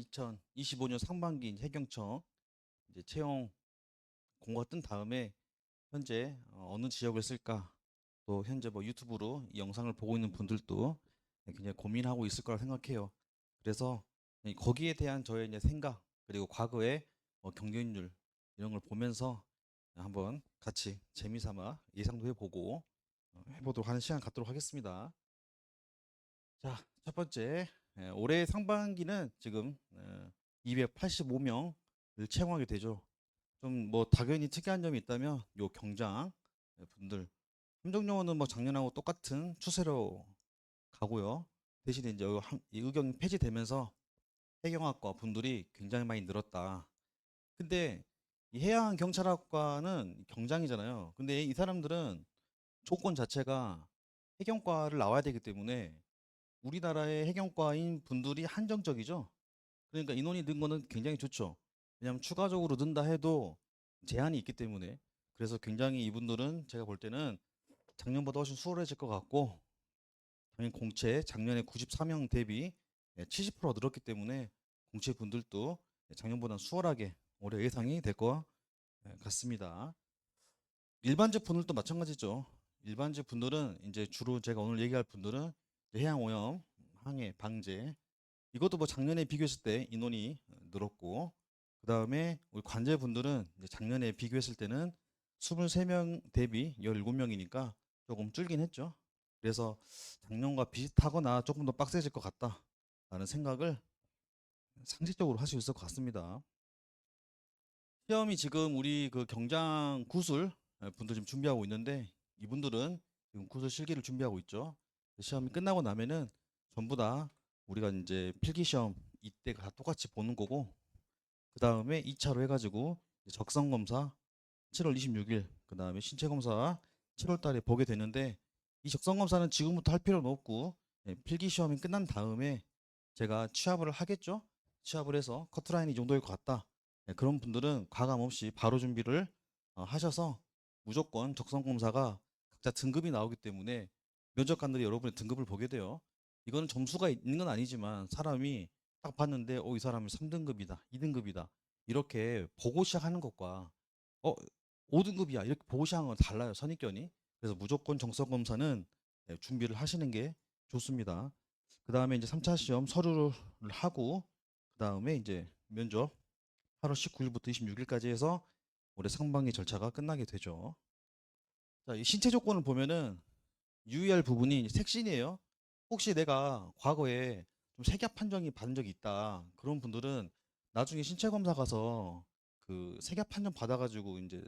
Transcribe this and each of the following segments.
2025년 상반기 이제 해경청 이제 채용 공고가 뜬 다음에 현재 어느 지역을 쓸까, 또 현재 뭐 유튜브로 이 영상을 보고 있는 분들도 굉장히 고민하고 있을 거라 생각해요. 그래서 거기에 대한 저의 이제 생각, 그리고 과거의 경쟁률 이런 걸 보면서 한번 같이 재미삼아 예상도 해보고 해보도록 하는 시간 갖도록 하겠습니다. 자, 첫 번째, 올해 상반기는 지금 285명을 채용하게 되죠. 좀 뭐 당연히 특이한 점이 있다면 요 경장 분들, 함정요원은 뭐 작년하고 똑같은 추세로 가고요. 대신에 이제 이 의경이 폐지되면서 해경학과 분들이 굉장히 많이 늘었다. 근데 이 해양 경찰학과는 경장이잖아요. 근데 이 사람들은 조건 자체가 해경과를 나와야 되기 때문에 우리나라의 해경과인 분들이 한정적이죠. 그러니까 인원이 는 거는 굉장히 좋죠. 왜냐하면 추가적으로 는다 해도 제한이 있기 때문에. 그래서 굉장히 이분들은 제가 볼 때는 작년보다 훨씬 수월해질 것 같고, 당연히 공채 작년에 94명 대비 70% 늘었기 때문에 공채 분들도 작년보다 수월하게 올해 예상이 될 것 같습니다. 일반직 분들도 마찬가지죠. 일반직 분들은 이제 주로 제가 오늘 얘기할 분들은 해양 오염, 항해, 방제, 이것도 뭐 작년에 비교했을 때 인원이 늘었고, 그 다음에 우리 관제분들은 작년에 비교했을 때는 23명 대비 17명이니까 조금 줄긴 했죠. 그래서 작년과 비슷하거나 조금 더 빡세질 것 같다라는 생각을 상식적으로 할 수 있을 것 같습니다. 시험이 지금 우리 그 경장 구술 분들 지금 준비하고 있는데, 이분들은 지금 구술 실기를 준비하고 있죠. 시험이 끝나고 나면은 전부 다 우리가 이제 필기 시험 이때가 다 똑같이 보는 거고, 그 다음에 2차로 해가지고 적성 검사 7월 26일, 그 다음에 신체 검사 7월 달에 보게 되는데, 이 적성 검사는 지금부터 할 필요는 없고 필기 시험이 끝난 다음에 제가 취합을 하겠죠. 취합을 해서 커트라인 이 정도일 것 같다. 그런 분들은 과감 없이 바로 준비를 하셔서, 무조건 적성 검사가 각자 등급이 나오기 때문에 면접관들이 여러분의 등급을 보게 돼요. 이거는 점수가 있는 건 아니지만 사람이 딱 봤는데 이 사람은 3등급이다, 2등급이다 이렇게 보고 시작하는 것과 어 5등급이야 이렇게 보고 시작하는 건 달라요, 선입견이. 그래서 무조건 적성 검사는 준비를 하시는 게 좋습니다. 그 다음에 이제 3차 시험 서류를 하고, 그 다음에 이제 면접 8월 19일부터 26일까지 해서 올해 상반기 절차가 끝나게 되죠. 자, 이 신체 조건을 보면은 유의할 부분이 색신이에요. 혹시 내가 과거에 좀 색약 판정이 받은 적이 있다, 그런 분들은 나중에 신체 검사 가서 그 색약 판정 받아가지고 이제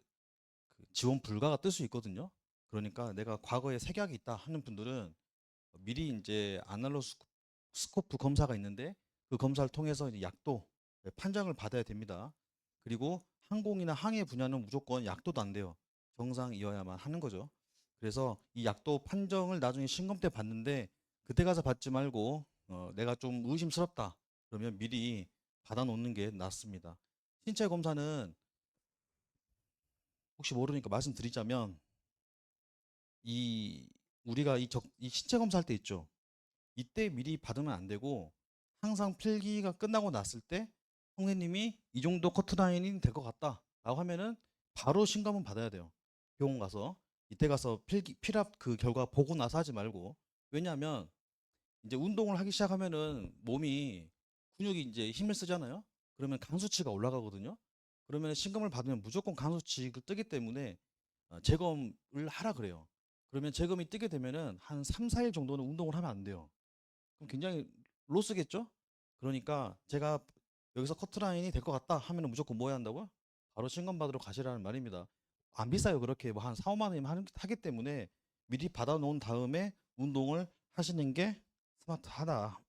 그 지원 불가가 뜰 수 있거든요. 그러니까 내가 과거에 색약이 있다 하는 분들은 미리 이제 스코프 검사가 있는데, 그 검사를 통해서 이제 약도 판정을 받아야 됩니다. 그리고 항공이나 항해 분야는 무조건 약도도 안 돼요. 정상이어야만 하는 거죠. 그래서 이 약도 판정을 나중에 신검 때 받는데, 그때 가서 받지 말고 내가 좀 의심스럽다 그러면 미리 받아 놓는 게 낫습니다. 신체 검사는 혹시 모르니까 말씀드리자면, 이 우리가 이 신체 검사할 때 있죠. 이때 미리 받으면 안 되고, 항상 필기가 끝나고 났을 때 선생님이 이 정도 커트라인이 될 것 같다 라고 하면은 바로 신검은 받아야 돼요. 병원 가서 이때 가서 필압 그 결과 보고 나서 하지 말고. 왜냐하면 이제 운동을 하기 시작하면은 몸이 근육이 이제 힘을 쓰잖아요. 그러면 강 수치가 올라가거든요. 그러면 신검을 받으면 무조건 강 수치가 뜨기 때문에 재검을 하라 그래요. 그러면 재검이 뜨게 되면은 한 3, 4일 정도는 운동을 하면 안 돼요. 그럼 굉장히 로스겠죠? 그러니까 제가 여기서 커트라인이 될 것 같다 하면은 무조건 뭐 해야 한다고요? 바로 신검 받으러 가시라는 말입니다. 안 비싸요. 그렇게 뭐 한 4, 5만 원이면 하기 때문에 미리 받아 놓은 다음에 운동을 하시는 게 스마트하다.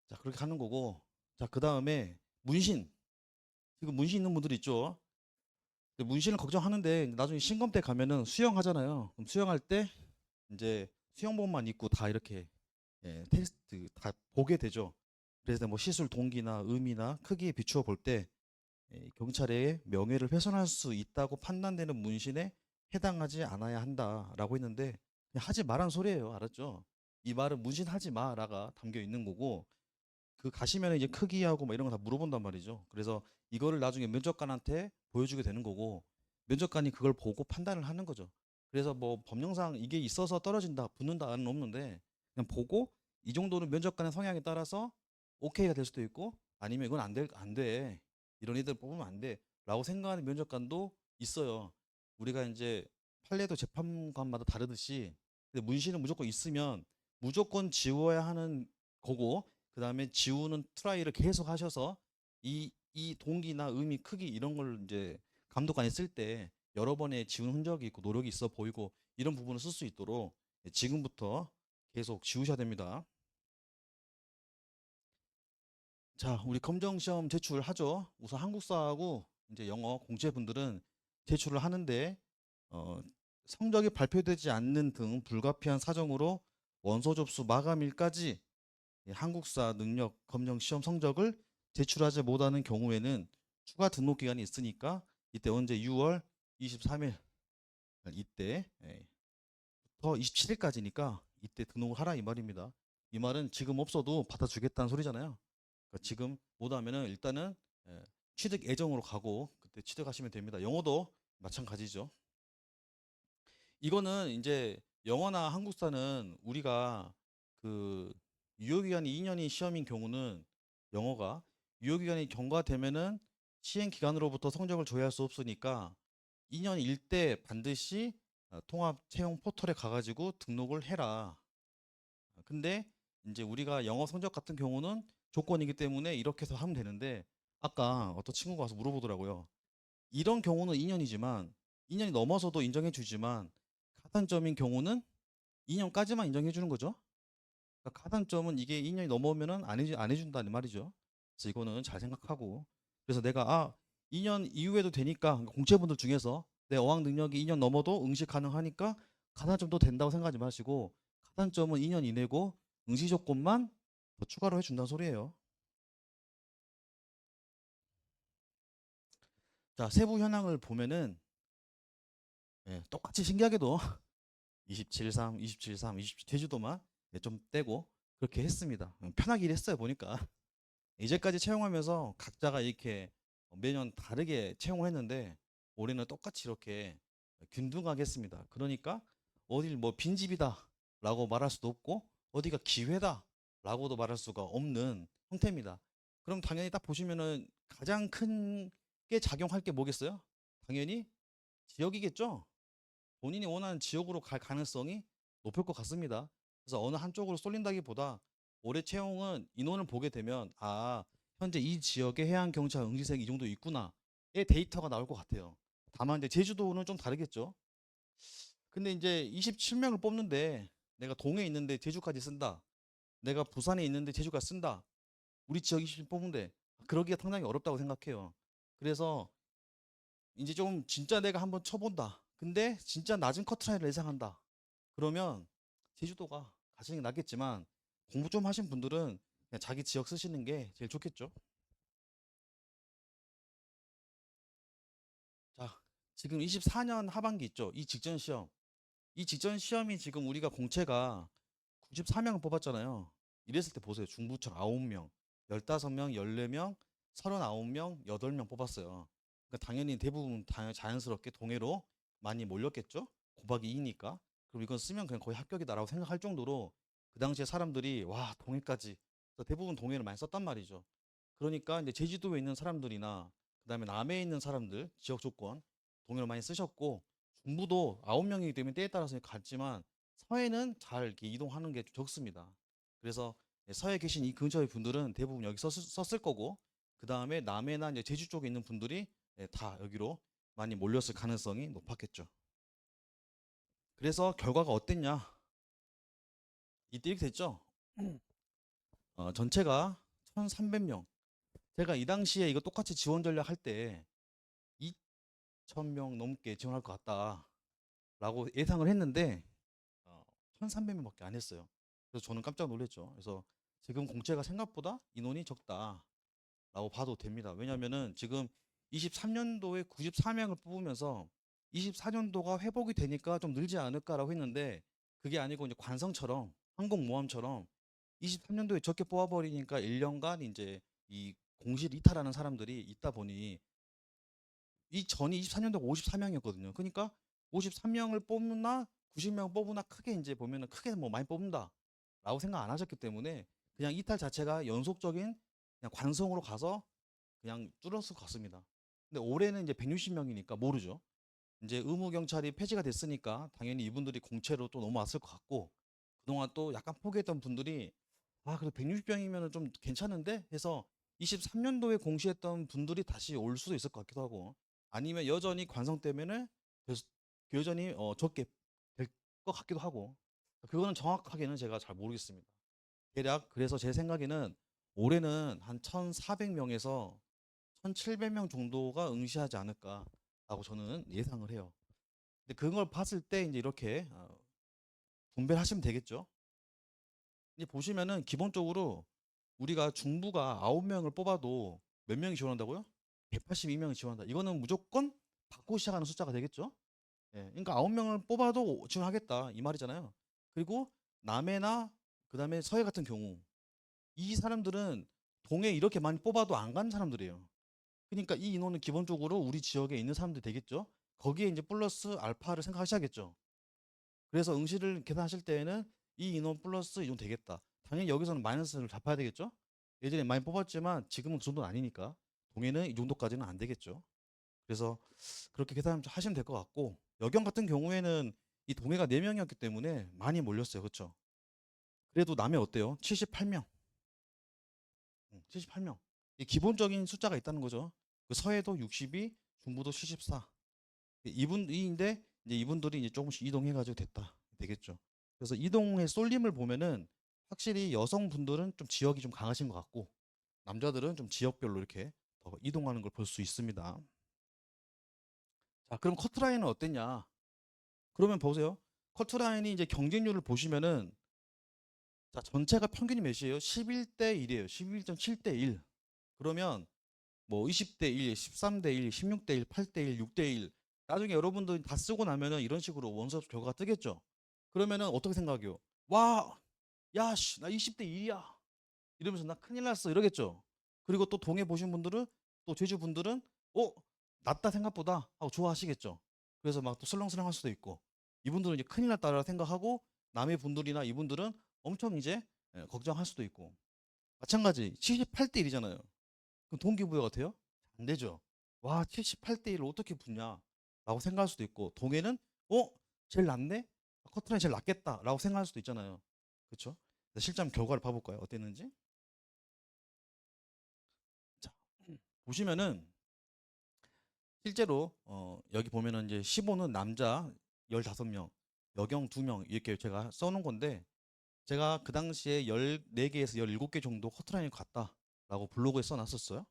자, 그렇게 하는 거고. 자, 그 다음에 문신. 지금 문신 있는 분들 있죠? 근데 문신을 걱정하는데 나중에 신검 때 가면은 수영하잖아요. 그럼 수영할 때 이제 수영복만 입고 다 이렇게 테스트 다 보게 되죠. 그래서 뭐 시술 동기나 의미나 크기에 비추어 볼 때 경찰의 명예를 훼손할 수 있다고 판단되는 문신에 해당하지 않아야 한다라고 했는데, 그냥 하지 말란 소리예요. 알았죠? 이 말은 문신하지 마라가 담겨 있는 거고, 그 가시면 이제 크기하고 뭐 이런 거 다 물어본단 말이죠. 그래서 이거를 나중에 면접관한테 보여주게 되는 거고 면접관이 그걸 보고 판단을 하는 거죠. 그래서 뭐 법령상 이게 있어서 떨어진다, 붙는다는 없는데 그냥 보고 이 정도는 면접관의 성향에 따라서 오케이가 될 수도 있고 아니면 이건 안 돼. 이런 애들 뽑으면 안 돼. 라고 생각하는 면접관도 있어요. 우리가 이제 판례도 재판관마다 다르듯이 근데 문신은 무조건 있으면 무조건 지워야 하는 거고 그 다음에 지우는 트라이를 계속 하셔서 이 동기나 의미, 크기 이런 걸 이제 감독관이 쓸 때 여러 번의 지운 흔적이 있고 노력이 있어 보이고 이런 부분을 쓸 수 있도록 지금부터 계속 지우셔야 됩니다. 자, 우리 검정시험 제출하죠. 우선 한국사하고 이제 영어 공채분들은 제출을 하는데 어, 성적이 발표되지 않는 등 불가피한 사정으로 원서 접수 마감일까지 한국사 능력 검정 시험 성적을 제출하지 못하는 경우에는 추가 등록 기간이 있으니까 이때 언제 6월 23일 이때 더 27일까지니까 이때 등록을 하라 이 말입니다. 이 말은 지금 없어도 받아주겠다는 소리잖아요. 그러니까 지금 못하면은 일단은 취득 예정으로 가고 그때 취득하시면 됩니다. 영어도 마찬가지죠. 이거는 이제 영어나 한국사는 우리가 그 유효기간이 2년이 시험인 경우는 영어가 유효기간이 경과되면은 시행기관으로부터 성적을 조회할 수 없으니까 2년일 때 반드시 통합 채용 포털에 가가지고 등록을 해라. 근데 이제 우리가 영어 성적 같은 경우는 조건이기 때문에 이렇게 해서 하면 되는데 아까 어떤 친구가 와서 물어보더라고요. 이런 경우는 2년이지만 2년이 넘어서도 인정해 주지만 가산점인 경우는 2년까지만 인정해 주는 거죠. 그러니까 가산점은 이게 2년이 넘어오면은 안 해준다는 말이죠. 그래서 이거는 잘 생각하고 그래서 내가 2년 이후에도 되니까 공채분들 중에서 내 어학 능력이 2년 넘어도 응시 가능하니까 가산점도 된다고 생각하지 마시고 가산점은 2년 이내고 응시 조건만 더 추가로 해준다는 소리예요. 자, 세부 현황을 보면은 똑같이 신기하게도 27, 3, 27, 3, 27 제주도만 좀 떼고 그렇게 했습니다. 편하게 일했어요 보니까. 이제까지 채용하면서 각자가 이렇게 매년 다르게 채용을 했는데 올해는 똑같이 이렇게 균등하게 했습니다. 그러니까 어딜 뭐 빈집이다 라고 말할 수도 없고 어디가 기회다 라고도 말할 수가 없는 형태입니다. 그럼 당연히 딱 보시면은 가장 큰 게 작용할 게 뭐겠어요? 당연히 지역이겠죠. 본인이 원하는 지역으로 갈 가능성이 높을 것 같습니다. 그래서 어느 한쪽으로 쏠린다기보다 올해 채용은 인원을 보게 되면 현재 이 지역에 해양경찰 응시생이 이 정도 있구나의 데이터가 나올 것 같아요. 다만 이제 제주도는 좀 다르겠죠. 근데 이제 27명을 뽑는데 내가 동해에 있는데 제주까지 쓴다. 내가 부산에 있는데 제주까지 쓴다. 우리 지역 20명 뽑는데 그러기가 상당히 어렵다고 생각해요. 그래서 이제 좀 진짜 내가 한번 쳐본다. 근데 진짜 낮은 커트라인을 예상한다. 그러면 제주도가 가시는 게 낫겠지만 공부 좀 하신 분들은 그냥 자기 지역 쓰시는 게 제일 좋겠죠. 자, 지금 24년 하반기 있죠. 이 직전 시험. 이 직전 시험이 지금 우리가 공채가 94명을 뽑았잖아요. 이랬을 때 보세요. 중부청 9명, 15명, 14명, 39명, 8명 뽑았어요. 그러니까 당연히 대부분 자연스럽게 동해로 많이 몰렸겠죠. 곱하기 2니까. 그럼 이건 쓰면 그냥 거의 합격이다라고 생각할 정도로 그 당시에 사람들이 와 동해까지 그래서 대부분 동해를 많이 썼단 말이죠. 그러니까 이제 제주도에 있는 사람들이나 그다음에 남해에 있는 사람들 지역 조건 동해를 많이 쓰셨고 중부도 9명이기 때문에 때에 따라서 같지만 서해는 잘 이렇게 이동하는 게 적습니다. 그래서 서해에 계신 이 근처의 분들은 대부분 여기 썼을 거고 그 다음에 남해나 이제 제주 쪽에 있는 분들이 다 여기로 많이 몰렸을 가능성이 높았겠죠. 그래서 결과가 어땠냐? 이때 이렇게 됐죠. 전체가 1,300명. 제가 이 당시에 이거 똑같이 지원 전략 할 때 2,000명 넘게 지원할 것 같다라고 예상을 했는데 1,300명밖에 안 했어요. 그래서 저는 깜짝 놀랐죠. 그래서 지금 공채가 생각보다 인원이 적다라고 봐도 됩니다. 왜냐하면은 지금 23년도에 94명을 뽑으면서 24년도가 회복이 되니까 좀 늘지 않을까라고 했는데 그게 아니고 이제 관성처럼 항공모함처럼 23년도에 적게 뽑아버리니까 1년간 이제 이 공실 이탈하는 사람들이 있다 보니 이 전이 24년도가 54명이었거든요. 그러니까 53명을 뽑나 90명 뽑으나 크게 이제 보면은 크게 뭐 많이 뽑는다라고 생각 안 하셨기 때문에 그냥 이탈 자체가 연속적인 그냥 관성으로 가서 그냥 줄었을 것 같습니다. 근데 올해는 이제 160명이니까 모르죠. 이제 의무 경찰이 폐지가 됐으니까 당연히 이분들이 공채로 또 넘어왔을 것 같고 그동안 또 약간 포기했던 분들이 아 그래도 160명이면 좀 괜찮은데 해서 23년도에 공시했던 분들이 다시 올 수도 있을 것 같기도 하고 아니면 여전히 관성 때문에 계속 여전히 적게 될 것 같기도 하고 그거는 정확하게는 제가 잘 모르겠습니다. 대략 그래서 제 생각에는 올해는 한 1,400명에서 1,700명 정도가 응시하지 않을까라고 저는 예상을 해요. 근데 그걸 봤을 때 이제 이렇게 분배를 하시면 되겠죠. 이제 보시면은 기본적으로 우리가 중부가 9명을 뽑아도 몇 명이 지원한다고요? 182명이 지원한다. 이거는 무조건 받고 시작하는 숫자가 되겠죠. 예, 그러니까 9명을 뽑아도 지원하겠다 이 말이잖아요. 그리고 남해나 그다음에 서해 같은 경우 이 사람들은 동해 이렇게 많이 뽑아도 안 가는 사람들이에요. 그러니까 이 인원은 기본적으로 우리 지역에 있는 사람들 되겠죠. 거기에 이제 플러스 알파를 생각하셔야겠죠. 그래서 응시를 계산하실 때에는 이 인원 플러스 이 정도 되겠다. 당연히 여기서는 마이너스를 잡아야 되겠죠. 예전에 많이 뽑았지만 지금은 그 정도는 아니니까 동해는 이 정도까지는 안 되겠죠. 그래서 그렇게 계산하시면 될 것 같고 여경 같은 경우에는 이 동해가 4명이었기 때문에 많이 몰렸어요. 그렇죠? 그래도 남해 어때요? 78명. 78명. 이 기본적인 숫자가 있다는 거죠. 그 서해도 62, 중부도 74. 이분인데 이제 이분들이 이제 조금씩 이동해가지고 됐다 되겠죠. 그래서 이동의 쏠림을 보면은 확실히 여성분들은 좀 지역이 좀 강하신 것 같고 남자들은 좀 지역별로 이렇게 더 이동하는 걸 볼 수 있습니다. 자, 그럼 커트라인은 어땠냐? 그러면 보세요. 커트라인이 이제 경쟁률을 보시면은 자, 전체가 평균이 몇이에요? 11대 1이에요. 11.7대 1. 그러면 뭐 20대 1, 13대 1, 16대 1, 8대 1, 6대 1. 나중에 여러분들이 다 쓰고 나면은 이런 식으로 원서 결과가 뜨겠죠. 그러면은 어떻게 생각해요? 와, 야, 씨, 나 20대 1이야. 이러면서 나 큰일 났어. 이러겠죠. 그리고 또 동해 보신 분들은 또 제주 분들은 낫다 생각보다 하고 좋아하시겠죠. 그래서 막 또 설렁설렁 할 수도 있고 이분들은 이제 큰일 났다라 생각하고 남의 분들이나 이분들은 엄청 이제 걱정할 수도 있고 마찬가지 78대 1이잖아요. 그럼 동기부여 같아요? 안 되죠. 와, 78대 1을 어떻게 붙냐? 라고 생각할 수도 있고, 동해는, 어? 제일 낫네? 커트라인 제일 낫겠다. 라고 생각할 수도 있잖아요. 그쵸? 실전 결과를 봐볼까요? 어땠는지? 자, 보시면은, 실제로, 여기 보면은 이제 15는 남자 15명, 여경 2명, 이렇게 제가 써놓은 건데, 제가 그 당시에 14개에서 17개 정도 커트라인이 갔다라고 블로그에 써놨었어요.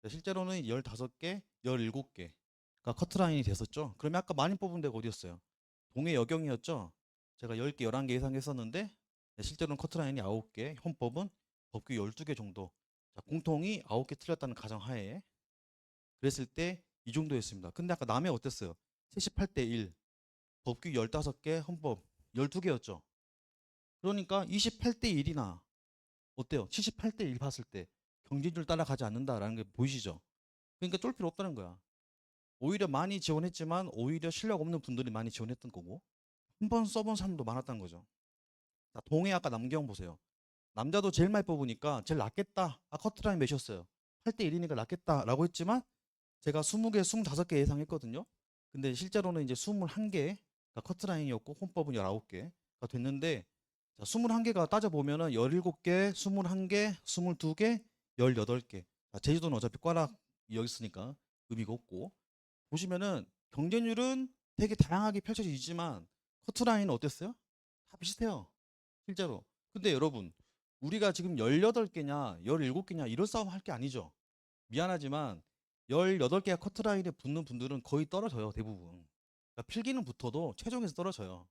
실제로는 15개, 17개가 커트라인이 됐었죠. 그러면 아까 많이 뽑은 데가 어디였어요? 동해 여경이었죠. 제가 10개, 11개 예상했었는데 실제로는 커트라인이 9개, 헌법은 법규 12개 정도. 자, 공통이 9개 틀렸다는 가정하에 그랬을 때 이 정도였습니다. 근데 아까 남해 어땠어요? 78대 1, 법규 15개, 헌법 12개였죠. 그러니까 28대 1이나 어때요? 78대 1 봤을 때 경쟁률 따라가지 않는다라는 게 보이시죠? 그러니까 쫄 필요 없다는 거야. 오히려 많이 지원했지만 오히려 실력 없는 분들이 많이 지원했던 거고 한 번 써본 사람도 많았다는 거죠. 자, 동해 아까 남경 보세요. 남자도 제일 많이 뽑으니까 제일 낫겠다. 아, 커트라인 몇이었어요? 8대 1이니까 낫겠다라고 했지만 제가 20개, 25개 예상했거든요. 근데 실제로는 이제 21개가 커트라인이었고 혼법은 19개가 됐는데 자, 21개가 따져보면은 17개, 21개, 22개, 18개. 자, 제주도는 어차피 꽈락 여기 있으니까 의미가 없고 보시면은 경쟁률은 되게 다양하게 펼쳐지지만 커트라인은 어땠어요? 다 비슷해요. 실제로. 근데 여러분 우리가 지금 18개냐 17개냐 이런 싸움 할 게 아니죠. 미안하지만 18개가 커트라인에 붙는 분들은 거의 떨어져요. 대부분. 그러니까 필기는 붙어도 최종에서 떨어져요.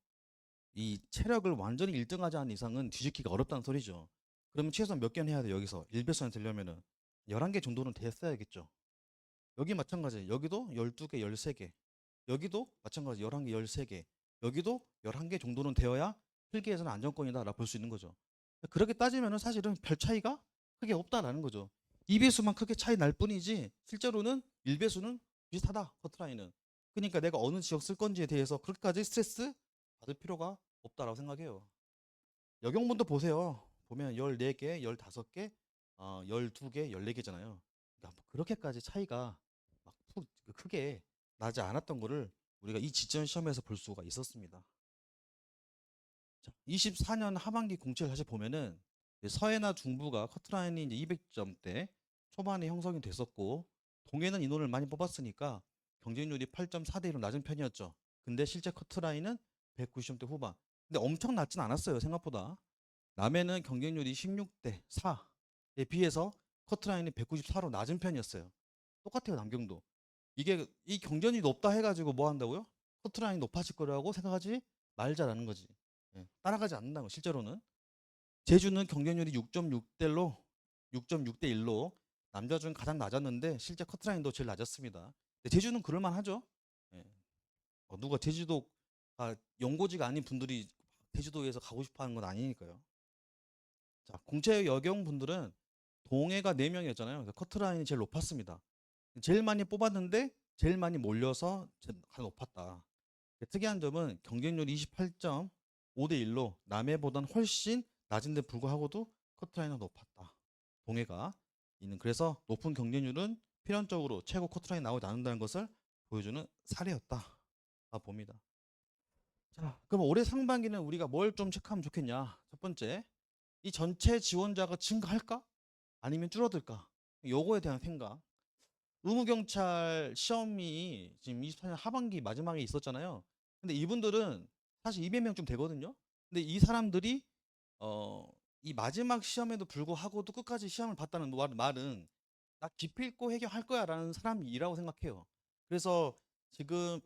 이 체력을 완전히 1등하지 않은 이상은 뒤집기가 어렵다는 소리죠. 그러면 최소한 몇 개는 해야 돼 여기서 1배선에 되려면은 11개 정도는 됐어야겠죠. 여기 마찬가지 여기도 12개 13개 여기도 마찬가지 11개 13개 여기도 11개 정도는 되어야 필기에서는 안정권이다 라고 볼 수 있는 거죠. 그렇게 따지면은 사실은 별 차이가 크게 없다라는 거죠. 2배수만 크게 차이 날 뿐이지 실제로는 1배수는 비슷하다 커트라인은. 그러니까 내가 어느 지역 쓸 건지에 대해서 그렇게까지 스트레스 받을 필요가 없다라고 생각해요. 역용문도 보세요. 보면 14개, 15개, 12개, 14개잖아요. 그러니까 뭐 그렇게까지 차이가 막 크게 나지 않았던 거를 우리가 이 지전 시험에서 볼 수가 있었습니다. 자, 24년 하반기 공채를 다시 보면은 서해나 중부가 커트라인이 이제 200점대 초반에 형성이 됐었고 동해는 인원을 많이 뽑았으니까 경쟁률이 8.4대 1로 낮은 편이었죠. 근데 실제 커트라인은 190점대 후반. 근데 엄청 낮진 않았어요, 생각보다. 남해는 경쟁률이 16대 4에 비해서 커트라인이 194로 낮은 편이었어요. 똑같아요, 남경도. 이게 이 경쟁이 높다 해가지고 뭐 한다고요? 커트라인이 높아질 거라고 생각하지 말자라는 거지. 예, 따라가지 않는다고 실제로는. 제주는 경쟁률이 6.6대1로 6.6대 1로 남자 중 가장 낮았는데 실제 커트라인도 제일 낮았습니다. 근데 제주는 그럴만 하죠. 예. 누가 제주도 연고지가 아닌 분들이 제주도에서 가고 싶어 하는 건 아니니까요. 자, 공채 여경 분들은 동해가 4명이었잖아요. 커트라인이 제일 높았습니다. 제일 많이 뽑았는데 제일 많이 몰려서 가장 높았다. 특이한 점은 경쟁률이 28.5대 1로 남해보다는 훨씬 낮은데 불구하고도 커트라인은 높았다. 동해가 있는 그래서 높은 경쟁률은 필연적으로 최고 커트라인 나오지 않는다는 것을 보여주는 사례였다 봅니다. 자, 그럼 올해 상반기는 우리가 뭘 좀 체크하면 좋겠냐? 첫 번째, 이 전체 지원자가 증가할까? 아니면 줄어들까? 요거에 대한 생각. 의무경찰 시험이 지금 24년 하반기 마지막에 있었잖아요. 근데 이분들은 사실 200명쯤 되거든요. 근데 이 사람들이 이 마지막 시험에도 불구하고도 끝까지 시험을 봤다는 말은 나 기필코 해결할 거야 라는 사람이라고 생각해요. 그래서 지금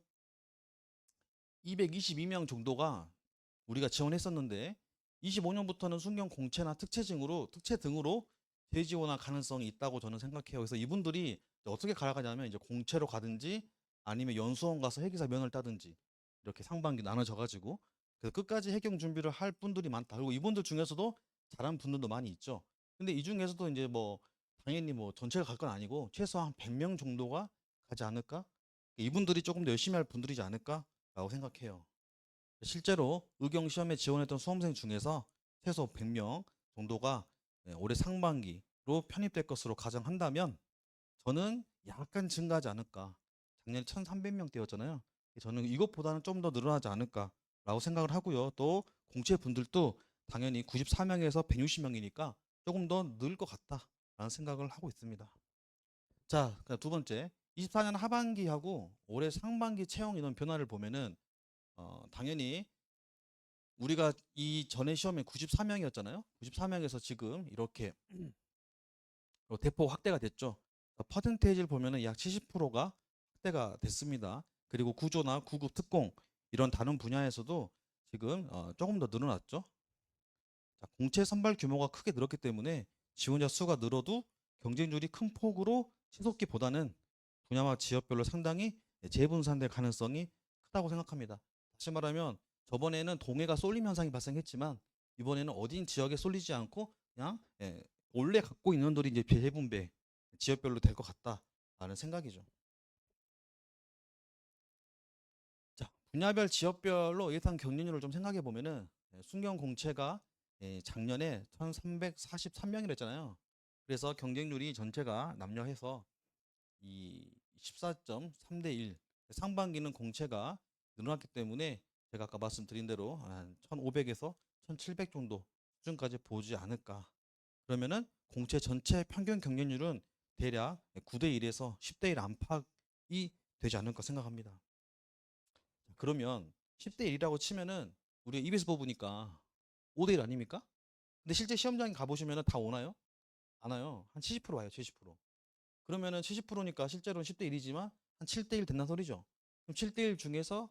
222명 정도가 우리가 지원했었는데 25년부터는 순경 공채나 특채 등으로 재지원할 가능성이 있다고 저는 생각해요. 그래서 이분들이 어떻게 가려가냐면 이제 공채로 가든지 아니면 연수원 가서 회계사 면허를 따든지 이렇게 상반기 나눠져 가지고 그래서 끝까지 해경 준비를 할 분들이 많다. 그리고 이분들 중에서도 잘하는 분들도 많이 있죠. 근데 이 중에서도 이제 뭐 당연히 뭐 전체가 갈 건 아니고 최소한 100명 정도가 가지 않을까? 이분들이 조금 더 열심히 할 분들이지 않을까라고 생각해요. 실제로 의경 시험에 지원했던 수험생 중에서 최소 100명 정도가 올해 상반기로 편입될 것으로 가정한다면 저는 약간 증가하지 않을까. 작년에 1,300명대였잖아요. 저는 이것보다는 좀 더 늘어나지 않을까라고 생각을 하고요. 또 공채 분들도 당연히 94명에서 160명이니까 조금 더 늘 것 같다라는 생각을 하고 있습니다. 자, 두 번째, 24년 하반기하고 올해 상반기 채용 인원 변화를 보면은 당연히 우리가 이 전에 시험에 94명이었잖아요. 94명에서 지금 이렇게 대폭 확대가 됐죠. 퍼센테이지를 보면은 약 70%가 확대가 됐습니다. 그리고 구조나 구급 특공 이런 다른 분야에서도 지금 조금 더 늘어났죠. 자, 공채 선발 규모가 크게 늘었기 때문에 지원자 수가 늘어도 경쟁률이 큰 폭으로 치솟기보다는 분야와 지역별로 상당히 재분산될 가능성이 크다고 생각합니다. 다시 말하면 저번에는 동해가 쏠림 현상이 발생했지만 이번에는 어딘 지역에 쏠리지 않고 그냥 원래 갖고 있는 돌이 이제 재분배 지역별로 될 것 같다라는 생각이죠. 자, 분야별 지역별로 예상 경쟁률을 좀 생각해 보면은 순경 공채가 작년에 1,343명이랬잖아요. 그래서 경쟁률이 전체가 남녀해서 이 14.3대 1 상반기는 공채가 늘어났기 때문에 제가 아까 말씀드린 대로 한 1,500에서 1,700 정도 수준까지 보지 않을까. 그러면은 공채 전체 평균 경쟁률은 대략 9대 1에서 10대 1 안팎이 되지 않을까 생각합니다. 그러면 10대 1이라고 치면은 우리가 입에서 뽑으니까 5대 1 아닙니까? 근데 실제 시험장에 가보시면 다 오나요? 안 와요. 한 70% 와요, 70%. 그러면은 70%니까 실제로는 10대 1이지만 한 7대 1 된다는 소리죠. 그럼 7대 1 중에서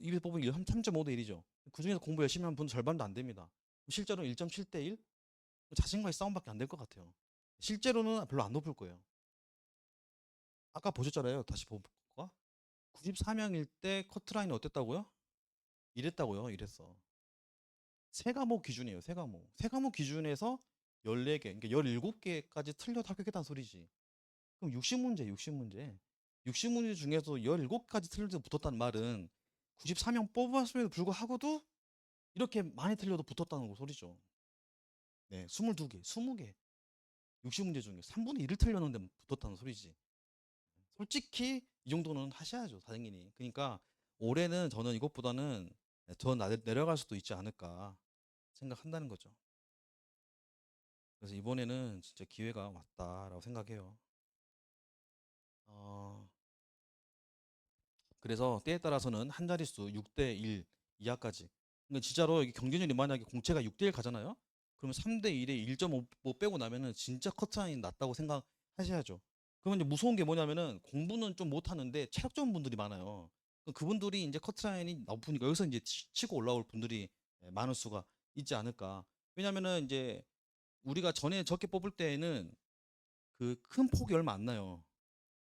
입에서 뽑으면 한 3.5대 1이죠. 그 중에서 공부 열심히 하는 분 절반도 안 됩니다. 실제로는 1.7대 1? 자신과의 싸움밖에 안 될 것 같아요. 실제로는 별로 안 높을 거예요. 아까 보셨잖아요. 다시 볼까? 94명일 때 커트라인이 어땠다고요? 이랬다고요. 이랬어. 세 과목 기준이에요. 세 과목. 세 과목 기준에서 14개, 그러니까 17개까지 틀려도 합격했다는 소리지. 그럼 60문제, 60문제. 60문제 중에서 17가지 틀려도 붙었다는 말은 94명 뽑았음에도 불구하고도 이렇게 많이 틀려도 붙었다는 거 소리죠. 네, 22개, 20개. 60문제 중에 3분의 1을 틀렸는데 붙었다는 소리지. 솔직히 이 정도는 하셔야죠, 당연히. 그러니까 올해는 저는 이것보다는 더 내려갈 수도 있지 않을까 생각한다는 거죠. 그래서 이번에는 진짜 기회가 왔다라고 생각해요. 그래서 때에 따라서는 한 자릿수 6대 1 이하까지. 그러니까 진짜로 이게 경쟁률이 만약에 공채가 6대 1 가잖아요. 그러면 3대 1에 1.5 빼고 나면은 진짜 커트라인이 낮다고 생각하셔야죠. 그러면 이제 무서운 게 뭐냐면은 공부는 좀 못하는데 체력 좋은 분들이 많아요. 그분들이 이제 커트라인이 높으니까 여기서 이제 치고 올라올 분들이 많을 수가 있지 않을까. 왜냐면은 이제 우리가 전에 적게 뽑을 때에는 그 큰 폭이 얼마 안 나요.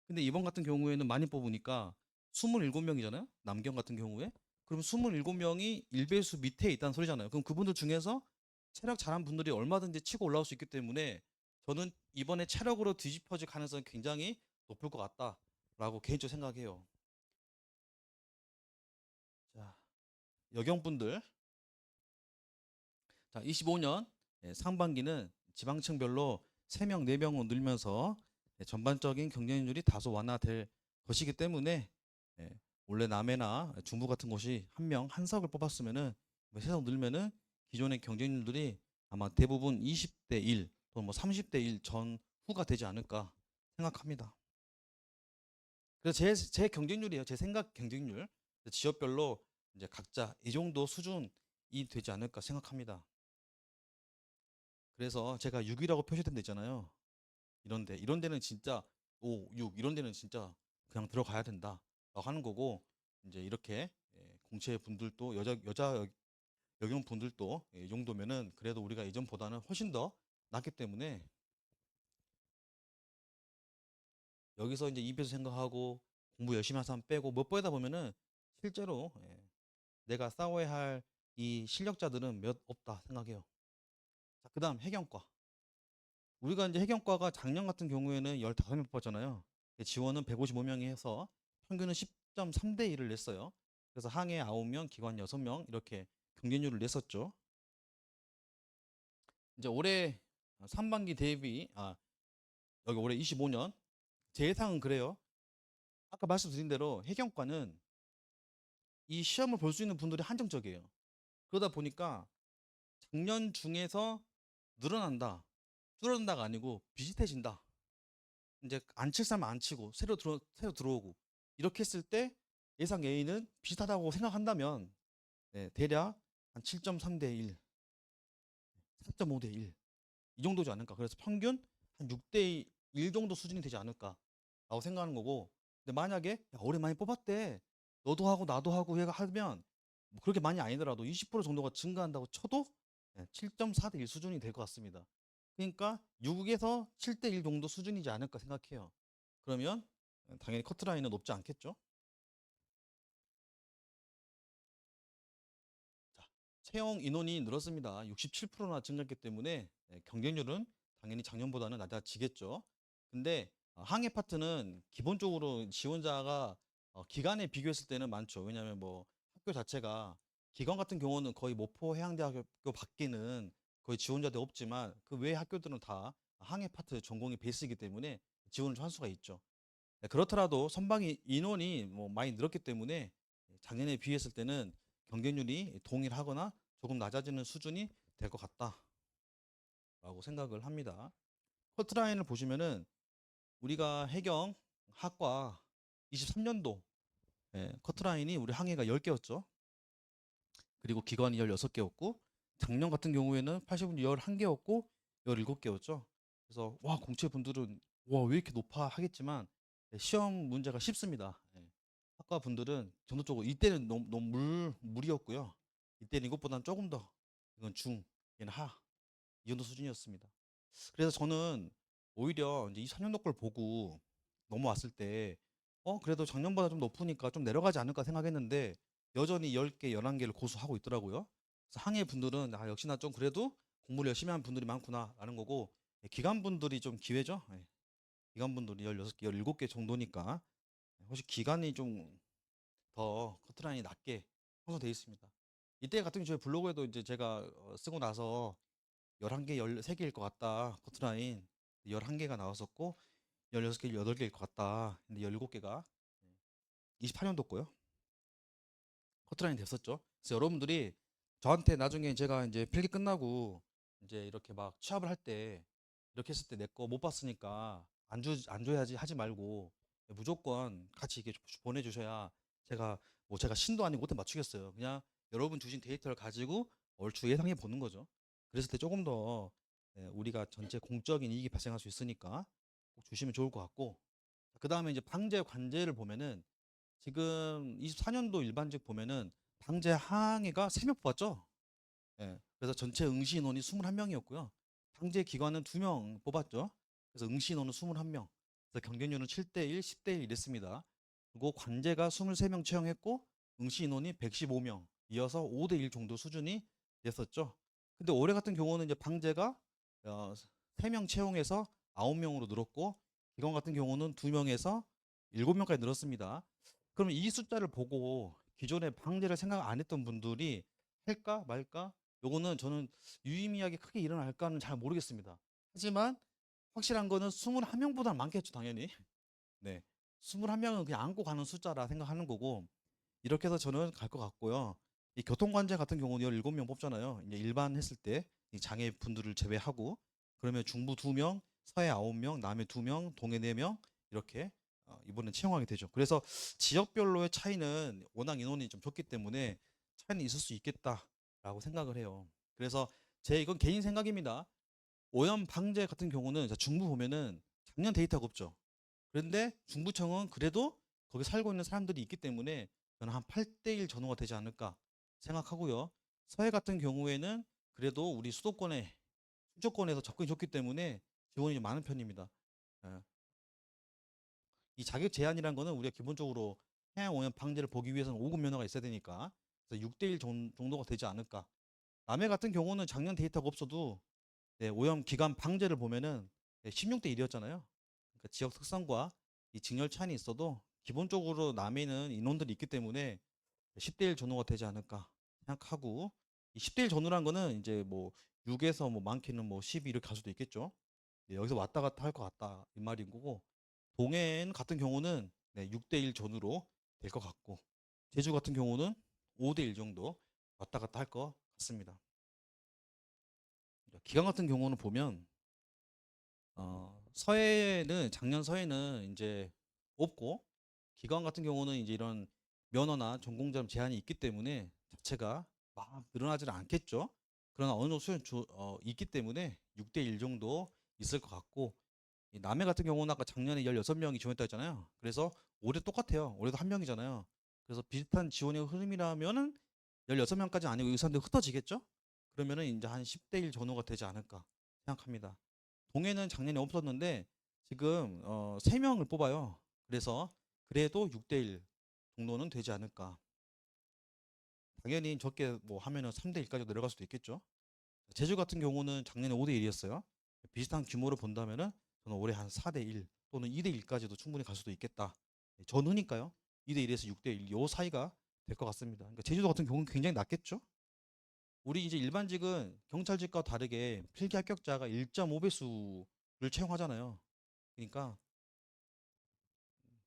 근데 이번 같은 경우에는 많이 뽑으니까 27명이잖아요. 남경 같은 경우에. 그럼 27명이 1배수 밑에 있다는 소리잖아요. 그럼 그분들 중에서 체력 잘한 분들이 얼마든지 치고 올라올 수 있기 때문에 저는 이번에 체력으로 뒤집혀질 가능성이 굉장히 높을 것 같다라고 개인적으로 생각해요. 자, 여경분들. 자, 25년 상반기는 지방층별로 3명, 4명으로 늘면서 전반적인 경쟁률이 다소 완화될 것이기 때문에 원래 남해나 중부 같은 곳이 한 명, 한 석을 뽑았으면은 세석 늘면은 기존의 경쟁률들이 아마 대부분 20대 1 또는 뭐 30대 1 전후가 되지 않을까 생각합니다. 그래서 제 경쟁률이에요. 제 생각 경쟁률. 지역별로 이제 각자 이 정도 수준이 되지 않을까 생각합니다. 그래서 제가 6이라고 표시된 데 있잖아요. 이런 데는 진짜 5, 6 이런 데는 진짜 그냥 들어가야 된다 하는 거고, 이제 이렇게 공채 분들도 여자 여경 분들도 이 정도면은 그래도 우리가 예전보다는 훨씬 더 낫기 때문에 여기서 이제 입에서 생각하고 공부 열심히 하는 사람 빼고 못 빼다 보면은 실제로 내가 싸워야 할 이 실력자들은 몇 없다 생각해요. 자, 그다음 해경과. 우리가 이제 해경과가 작년 같은 경우에는 15명 뽑았잖아요. 지원은 155명이 해서 평균은 10.3대 1을 냈어요. 그래서 항해 9명, 기관 6명 이렇게 경쟁률을 냈었죠. 이제 올해 상반기 대비 여기 올해 25년 제 예상은 그래요. 아까 말씀드린 대로 해경과는 이 시험을 볼 수 있는 분들이 한정적이에요. 그러다 보니까 작년 중에서 늘어난다, 줄어든다가 아니고 비슷해진다. 이제 안 칠 사람 안 치고 새로 들어오고 이렇게 했을 때 예상 A는 비슷하다고 생각한다면 대략 한 7.3대 1, 4.5대 1 이 정도지 않을까. 그래서 평균 한 6대 1 정도 수준이 되지 않을까라고 생각하는 거고. 근데 만약에 야, 올해 많이 뽑았대, 너도 하고 나도 하고 얘가 하면 뭐 그렇게 많이 아니더라도 20% 정도가 증가한다고 쳐도 7.4대 1 수준이 될 것 같습니다. 그러니까 6에서 7대 1 정도 수준이지 않을까 생각해요. 그러면 당연히 커트라인은 높지 않겠죠. 자, 채용 인원이 늘었습니다. 67%나 증가했기 때문에 경쟁률은 당연히 작년보다는 낮아지겠죠. 근데 항해 파트는 기본적으로 지원자가 기간에 비교했을 때는 많죠. 왜냐하면 뭐 학교 자체가 기관 같은 경우는 거의 모포 해양대학교 밖에는 거의 지원자들이 없지만 그 외의 학교들은 다 항해 파트 전공이 베이스이기 때문에 지원을 할 수가 있죠. 그렇더라도 선박이 인원이 뭐 많이 늘었기 때문에 작년에 비했을 때는 경쟁률이 동일하거나 조금 낮아지는 수준이 될 것 같다라고 생각을 합니다. 커트라인을 보시면은 우리가 해경 학과 23년도 커트라인이 우리 항해가 10개였죠. 그리고 기관이 16개였고 작년 같은 경우에는 80분 11개였고 17개였죠. 그래서 와 공채 분들은 와 왜 이렇게 높아 하겠지만 시험 문제가 쉽습니다. 학과 분들은 전도적으로 이때는 너무 물이었고요. 이때는 이것보다는 조금 더 이건 중, 얘는 하, 이 정도 수준이었습니다. 그래서 저는 오히려 이제 이 3년도 걸 보고 넘어왔을 때 그래도 작년보다 좀 높으니까 좀 내려가지 않을까 생각했는데 여전히 10개, 11개를 고수하고 있더라고요. 그래서 항해 분들은 역시나 좀 그래도 공부를 열심히 하는 분들이 많구나라는 거고, 기관 분들이 좀 기회죠. 기관 분들이 16개, 17개 정도니까 혹시 기간이 좀 더 커트라인이 낮게 형성되어 있습니다. 이때 같은 경우 저희 블로그에도 이제 제가 쓰고 나서 11개, 13개일 것 같다. 커트라인 11개가 나왔었고 16개, 8개일 것 같다. 근데 17개가 28년도 거요. 커트라인이 됐었죠. 그래서 여러분들이 저한테 나중에 제가 이제 필기 끝나고 이제 이렇게 막 취합을 할 때 이렇게 했을 때 내 거 못 봤으니까 안 줘야지 하지 말고 무조건 같이 이렇게 보내주셔야 제가 신도 아니고 못해 맞추겠어요. 그냥 여러분 주신 데이터를 가지고 얼추 예상해 보는 거죠. 그랬을 때 조금 더 우리가 전체 공적인 이익이 발생할 수 있으니까 꼭 주시면 좋을 것 같고, 그 다음에 이제 방제 관제를 보면은 지금 24년도 일반직 보면은 방제 항해가 3명 뽑았죠. 예. 그래서 전체 응시 인원이 21명이었고요. 방제 기관은 2명 뽑았죠. 그래서 응시 인원은 21명. 그래서 경쟁률은 7대1, 10대1 이랬습니다. 그리고 관제가 23명 채용했고 응시 인원이 115명. 이어서 5대1 정도 수준이 됐었죠. 근데 올해 같은 경우는 이제 방제가 3명 채용해서 9명으로 늘었고 기관 같은 경우는 2명에서 7명까지 늘었습니다. 그럼 이 숫자를 보고 기존에 방제를 생각 안 했던 분들이 할까 말까? 요거는 저는 유의미하게 크게 일어날까는 잘 모르겠습니다. 하지만 확실한 거는 21명보다는 많겠죠, 당연히. 네. 21명은 그냥 안고 가는 숫자라 생각하는 거고, 이렇게 해서 저는 갈 것 같고요. 이 교통관제 같은 경우는 17명 뽑잖아요. 이제 일반 했을 때 이 장애 분들을 제외하고, 그러면 중부 2명, 서해 9명, 남해 2명, 동해 4명 이렇게 이번엔 채용하게 되죠. 그래서 지역별로의 차이는 워낙 인원이 좀 적기 때문에 차이는 있을 수 있겠다라고 생각을 해요. 그래서 이건 개인 생각입니다. 오염 방제 같은 경우는 중부 보면은 작년 데이터가 없죠. 그런데 중부청은 그래도 거기 살고 있는 사람들이 있기 때문에 저는 한 8대1 전후가 되지 않을까 생각하고요. 서해 같은 경우에는 그래도 우리 수도권에서 접근이 좋기 때문에 지원이 많은 편입니다. 예. 이 자격 제한이라는 거는 우리가 기본적으로 해양 오염 방제를 보기 위해서는 5급 면허가 있어야 되니까 그래서 6대1 정도가 되지 않을까. 남해 같은 경우는 작년 데이터가 없어도 오염 기간 방제를 보면은 16대 1이었잖아요. 그러니까 지역 특성과 이 직렬 차이는 있어도 기본적으로 남해는 인원들이 있기 때문에 10대 1 전후가 되지 않을까 생각하고, 이 10대 1 전후란 거는 이제 뭐 6에서 뭐 많게는 뭐 12 이렇게 갈 수도 있겠죠. 여기서 왔다 갔다 할 것 같다 이 말인 거고, 동해안 같은 경우는 6대 1 전후로 될 것 같고, 제주 같은 경우는 5대 1 정도 왔다 갔다 할 것 같습니다. 기간 같은 경우는 보면 서해는 작년 서해는 이제 없고, 기관 같은 경우는 이제 이런 면허나 전공점 제한이 있기 때문에 자체가 막 늘어나지는 않겠죠. 그러나 어느 정도 있기 때문에 6대 1 정도 있을 것 같고, 이 남해 같은 경우는 아까 작년에 16명이 지원했다 했잖아요. 그래서 올해 똑같아요. 올해도 1명이잖아요. 그래서 비슷한 지원의 흐름이라면은 16명까지 아니고 이 사람들이 흩어지겠죠? 그러면은 이제 한 10대 1 전후가 되지 않을까 생각합니다. 동해는 작년에 없었는데 지금 3명을 뽑아요. 그래서 그래도 6대 1 정도는 되지 않을까. 당연히 적게 뭐 하면은 3대 1까지 내려갈 수도 있겠죠. 제주 같은 경우는 작년에 5대 1이었어요. 비슷한 규모로 본다면은 저는 올해 한 4대 1 또는 2대 1까지도 충분히 갈 수도 있겠다. 전후니까요. 2대 1에서 6대 1, 요 사이가 될 것 같습니다. 그러니까 제주도 같은 경우는 굉장히 낮겠죠. 우리 이제 일반직은 경찰직과 다르게 필기 합격자가 1.5배수를 채용하잖아요. 그러니까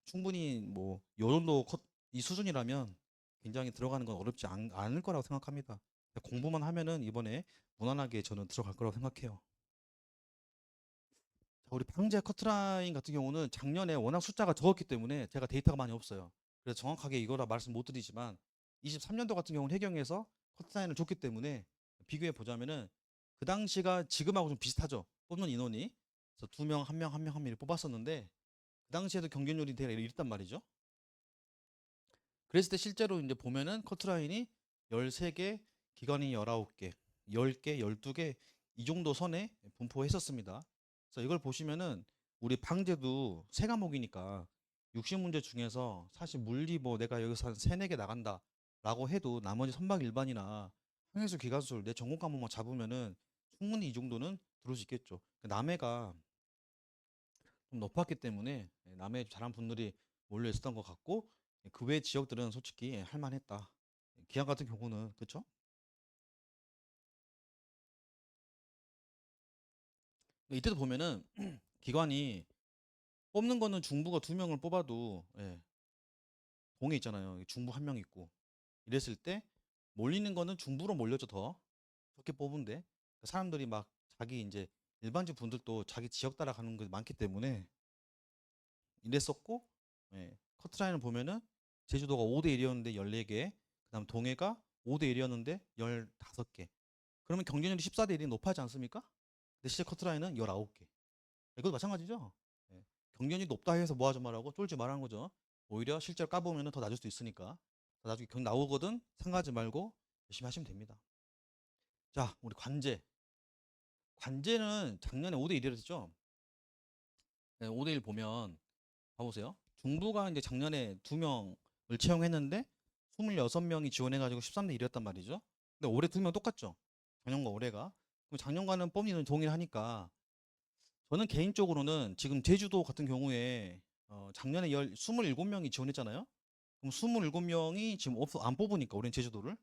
충분히 뭐 요 정도 이 수준이라면 굉장히 들어가는 건 어렵지 않을 거라고 생각합니다. 공부만 하면은 이번에 무난하게 저는 들어갈 거라고 생각해요. 자, 우리 방제 커트라인 같은 경우는 작년에 워낙 숫자가 적었기 때문에 제가 데이터가 많이 없어요. 그래서 정확하게 이거라 말씀 못 드리지만 23년도 같은 경우는 해경에서 커트라인을 줬기 때문에 비교해 보자면은 그 당시가 지금하고 좀 비슷하죠. 뽑는 인원이. 그래서 2명, 1명, 1명, 1명을 뽑았었는데 그 당시에도 경쟁률이 되게 이랬단 말이죠. 그랬을 때 실제로 이제 보면은 커트라인이 13개, 기관이 19개, 10개, 12개 이 정도 선에 분포했었습니다. 그래서 이걸 보시면은 우리 방제도 세 과목이니까 60문제 중에서 사실 물리 뭐 내가 여기서 한 3, 4개 나간다라고 해도 나머지 선박 일반이나 평행수 기관수를 내 전공 과목만 잡으면은 충분히 이 정도는 들어올 수 있겠죠. 남해가 좀 높았기 때문에 남해 잘한 분들이 몰려 있었던 것 같고 그 외 지역들은 솔직히 할만했다. 기안 같은 경우는 그렇죠? 이때도 보면은 기관이 뽑는 거는 중부가 2명을 뽑아도 동해 있잖아요. 중부 1명 있고 이랬을 때 몰리는 거는 중부로 몰려져 더 적게 뽑은데 사람들이 막 자기 이제 일반직 분들도 자기 지역 따라 가는 게 많기 때문에 이랬었고 커트라인을 보면은 제주도가 5대1이었는데 14개 그다음 동해가 5대1이었는데 15개 그러면 경쟁률이 14대1이 높아지 않습니까? 근데 실제 커트라인은 19개 이것도 마찬가지죠. 경쟁률이 높다 해서 뭐 하지 말라고 쫄지 말라는 거죠. 오히려 실제로 까보면 더 낮을 수 있으니까 나중에 경 나오거든 생각하지 말고 열심히 하시면 됩니다. 자, 우리 관제는 작년에 5대1이라 했죠. 5대1 보면 봐보세요. 중부가 이제 작년에 2명을 채용했는데 26명이 지원해가지고 13대1이었단 말이죠. 근데 올해 2명 똑같죠. 작년과 올해가. 그럼 작년과는 범위는 동일하니까 저는 개인적으로는 지금 제주도 같은 경우에 작년에 27명이 지원했잖아요. 그럼 27명이 지금 안 뽑으니까 우리는 제주도를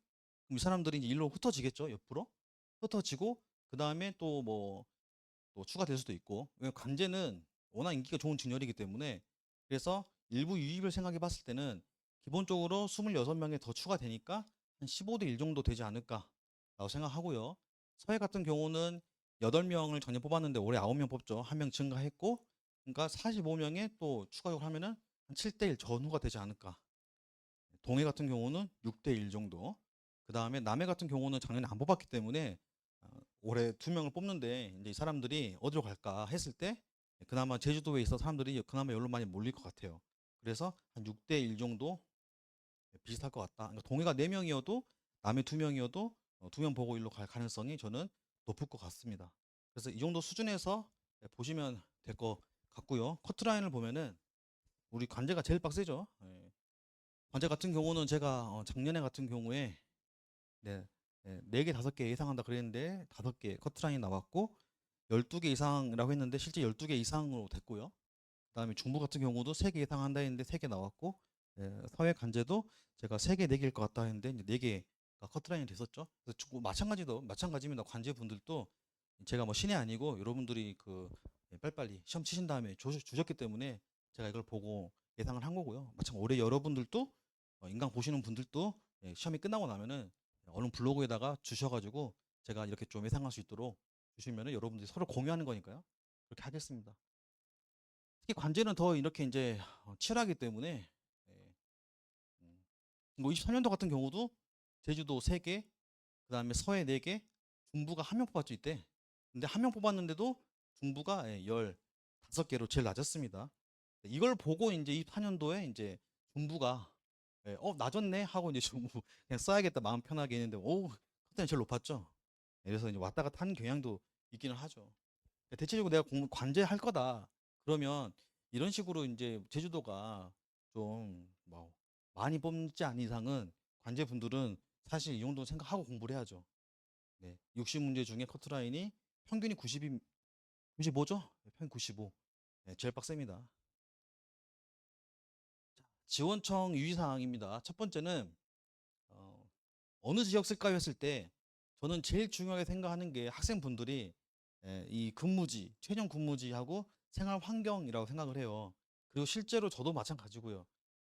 그럼 이 사람들이 이제 일로 흩어지겠죠. 옆으로 흩어지고 그 다음에 또 뭐 또 추가될 수도 있고 관제는 워낙 인기가 좋은 진열이기 때문에 그래서 일부 유입을 생각해 봤을 때는 기본적으로 26명에 더 추가되니까 한 15대1 정도 되지 않을까라고 생각하고요. 서해 같은 경우는 8명을 작년 뽑았는데 올해 9명 뽑죠. 1명 증가했고 그러니까 45명에 또 추가적으로 하면은 한 7대1 전후가 되지 않을까. 동해 같은 경우는 6대1 정도. 그 다음에 남해 같은 경우는 작년에 안 뽑았기 때문에 올해 2명을 뽑는데 이제 이 사람들이 어디로 갈까 했을 때 그나마 제주도에 있어 사람들이 그나마 여기로 많이 몰릴 것 같아요. 그래서 한 6대1 정도 비슷할 것 같다. 그러니까 동해가 4명이어도 남해 2명이어도 2명 보고 일로 갈 가능성이 저는 높을 것 같습니다. 그래서 이 정도 수준에서 보시면 될 것 같고요. 커트라인을 보면은 우리 관제가 제일 빡세죠. 관제 같은 경우는 제가 작년에 같은 경우에 네, 4개, 5개 예상한다 그랬는데 5개 커트라인이 나왔고 12개 이상이라고 했는데 실제 12개 이상으로 됐고요. 그다음에 중부 같은 경우도 3개 예상한다 했는데 3개 나왔고 서해 관제도 제가 3개, 4개일 것 같다 했는데 이제 4개가 커트라인이 됐었죠. 그래서 마찬가지입니다. 관제 분들도 제가 뭐 신이 아니고 여러분들이 빨리빨리 시험 치신 다음에 주셨기 때문에 제가 이걸 보고 예상을 한 거고요. 마찬가지 올해 여러분들도 인강 보시는 분들도 시험이 끝나고 나면은 어느 블로그에다가 주셔가지고 제가 이렇게 좀 예상할 수 있도록 주시면은 여러분들이 서로 공유하는 거니까요. 그렇게 하겠습니다. 특히 관제는 더 이렇게 이제 치열하기 때문에 뭐 24년도 같은 경우도 제주도 3개, 그다음에 서해 4개, 중부가 1명 뽑았죠 이때. 근데 1명 뽑았는데도 중부가 15개로 제일 낮았습니다. 이걸 보고 이제 24년도에 이제 중부가 낮았네 하고 이제 중부 그냥 써야겠다 마음 편하게 했는데 그때는 제일 높았죠. 그래서 이제 왔다 갔다 하는 경향도 있기는 하죠. 대체적으로 내가 관제할 거다. 그러면 이런 식으로 이제 제주도가 좀뭐 많이 뽑지 않은 이상은 관제분들은 사실 이 정도 생각하고 공부를 해야죠. 60문제 중에 커트라인이 평균이 90이 95죠? 평균 95. 제일 빡셉니다. 지원청 유의사항입니다. 첫 번째는 어느 지역 쓸까요 했을 때 저는 제일 중요하게 생각하는 게 학생분들이 이 근무지, 최종 근무지하고 생활 환경이라고 생각을 해요. 그리고 실제로 저도 마찬가지고요.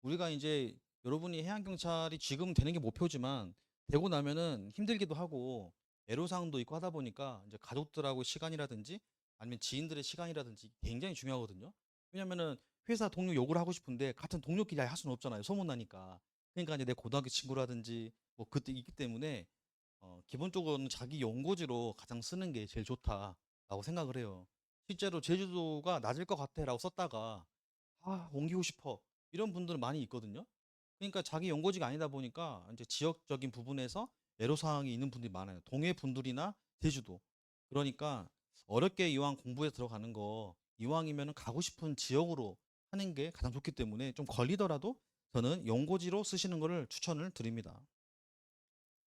우리가 이제 여러분이 해양경찰이 지금 되는 게 목표지만 되고 나면은 힘들기도 하고 애로사항도 있고 하다 보니까 이제 가족들하고 시간이라든지 아니면 지인들의 시간이라든지 굉장히 중요하거든요. 왜냐면은 회사 동료 욕을 하고 싶은데 같은 동료끼리 할 수는 없잖아요. 소문나니까. 그러니까 이제 내 고등학교 친구라든지 뭐 그때 있기 때문에 기본적으로는 자기 연고지로 가장 쓰는 게 제일 좋다라고 생각을 해요. 실제로 제주도가 낮을 것 같아라고 썼다가 옮기고 싶어 이런 분들은 많이 있거든요. 그러니까 자기 연고지가 아니다 보니까 이제 지역적인 부분에서 애로사항이 있는 분들이 많아요. 동해 분들이나 제주도. 그러니까 어렵게 이왕 공부에 들어가는 거 이왕이면 가고 싶은 지역으로 하는 게 가장 좋기 때문에 좀 걸리더라도 저는 연고지로 쓰시는 거를 추천을 드립니다.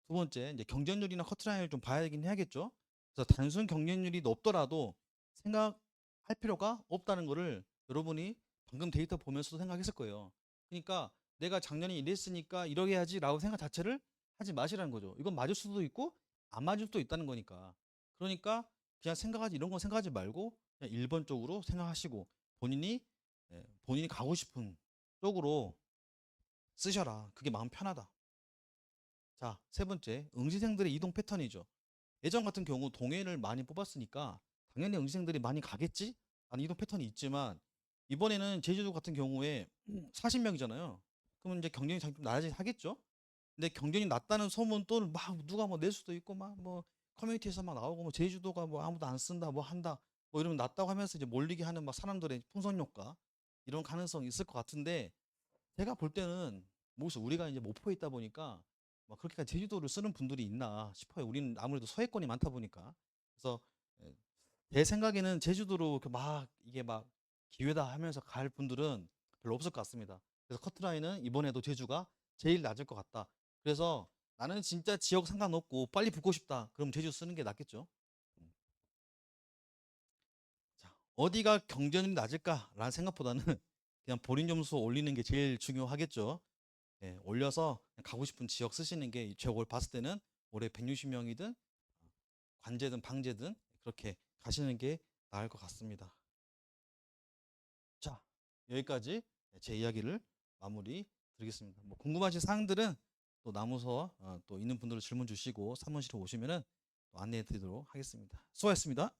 두 번째, 이제 경쟁률이나 커트라인을 좀 봐야 되긴 해야겠죠. 그래서 단순 경쟁률이 높더라도 생각할 필요가 없다는 거를 여러분이 방금 데이터 보면서도 생각했을 거예요. 그러니까 내가 작년에 이랬으니까 이러게 해야지라고 생각 자체를 하지 마시라는 거죠. 이건 맞을 수도 있고 안 맞을 수도 있다는 거니까. 그러니까 그냥 생각하지 이런 거 생각하지 말고 그냥 1번적으로 생각하시고 본인이 본인이 가고 싶은 쪽으로 쓰셔라. 그게 마음 편하다. 자, 세 번째, 응시생들의 이동 패턴이죠. 예전 같은 경우 동해를 많이 뽑았으니까 당연히 응시생들이 많이 가겠지? 라는 이동 패턴이 있지만 이번에는 제주도 같은 경우에 40명이잖아요. 그러면 이제 경쟁이 좀 낮아지긴 하겠죠? 근데 경쟁이 낮다는 소문 또 막 누가 뭐 낼 수도 있고 막 뭐 커뮤니티에서 막 나오고 뭐 제주도가 뭐 아무도 안 쓴다 뭐 한다 뭐 이러면 낮다고 하면서 이제 몰리게 하는 막 사람들의 풍선 효과 이런 가능성이 있을 것 같은데 제가 볼 때는 모르겠어요. 우리가 이제 목포에 있다 보니까 막 그렇게까지 제주도를 쓰는 분들이 있나 싶어요. 우리는 아무래도 서해권이 많다 보니까. 그래서 예, 제 생각에는 제주도로 막 이게 막 기회다 하면서 갈 분들은 별로 없을 것 같습니다. 그래서 커트라인은 이번에도 제주가 제일 낮을 것 같다. 그래서 나는 진짜 지역 상관없고 빨리 붙고 싶다. 그럼 제주 쓰는 게 낫겠죠. 음. 자, 어디가 경쟁률이 낮을까라는 생각보다는 그냥 본인 점수 올리는 게 제일 중요하겠죠. 예, 올려서 가고 싶은 지역 쓰시는 게 제가 올 봤을 때는 올해 160명이든 관제든 방제든 그렇게 가시는 게 나을 것 같습니다. 자, 여기까지 제 이야기를 마무리 드리겠습니다. 뭐 궁금하신 사항들은 또 나무서 또 있는 분들로 질문 주시고 사무실에 오시면은 또 안내해 드리도록 하겠습니다. 수고하셨습니다.